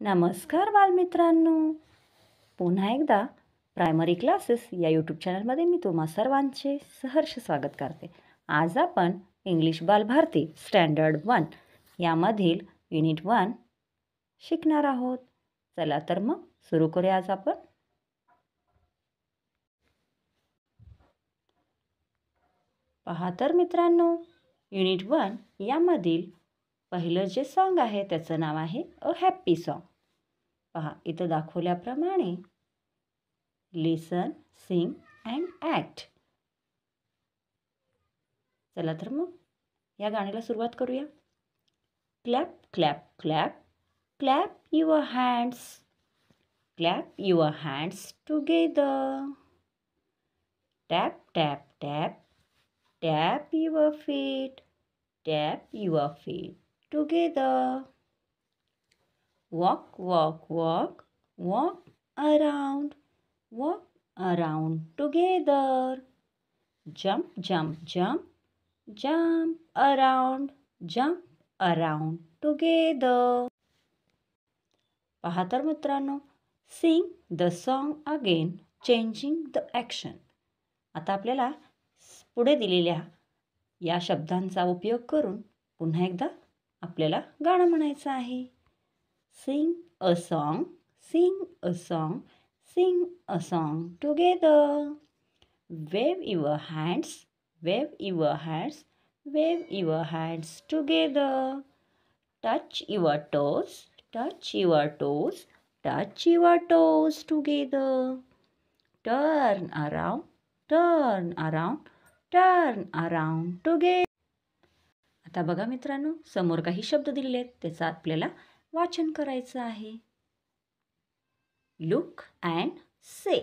नमस्कार बालमित्रांनो, पुन्हा एकदा प्रायमरी क्लासेस या यूट्यूब चॅनलमध्ये मी तुम्हा सर्वांचे सहर्ष स्वागत करते. आज आपण इंग्लिश बालभारती स्टँडर्ड 1 यामधील युनिट 1 शिकणार आहोत. चला तर मग सुरू करूया. आज आपण पहा तर मित्रांनो, युनिट 1 यामधील पहिलं जे सॉन्ग आहे त्याचं नाव आहे अ हॅपी सॉन्ग. पहा इथं दाखवल्याप्रमाणे लिसन, सिंग अँड ॲक्ट. चला तर मग या गाण्याला सुरुवात करूया. Clap clap clap clap your hands, clap your hands together. Tap tap tap tap your feet, tap your feet together. Walk walk walk walk around, walk around together. Jump jump jump jump around together. पहा तर मित्रांनो, sing the song again changing the action. आता आपल्याला पुढे दिलेल्या या शब्दांचा उपयोग करून पुन्हा एकदा आपल्याला गाणं म्हणायचं आहे. Sing a song, sing a song, sing a song together. Wave your hands, wave your hands, wave your hands together. Touch your toes, touch your toes, touch your toes together. Turn around, turn around, turn around together. आता बघा मित्रांनो, समोर काही शब्द दिलेले आहेत, त्याचं आपल्याला वाचन करायचं आहे. Look and say.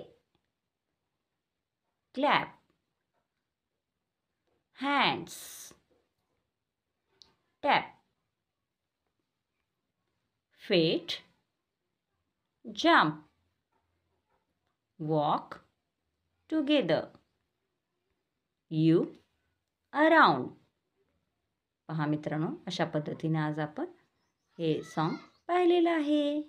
Clap. Hands. Tap. Feet. Jump. Walk together. You around. पहा मित्रांनो, अशा पद्धतीने आज आपण हे सॉन्ग पाहिलेलं आहे.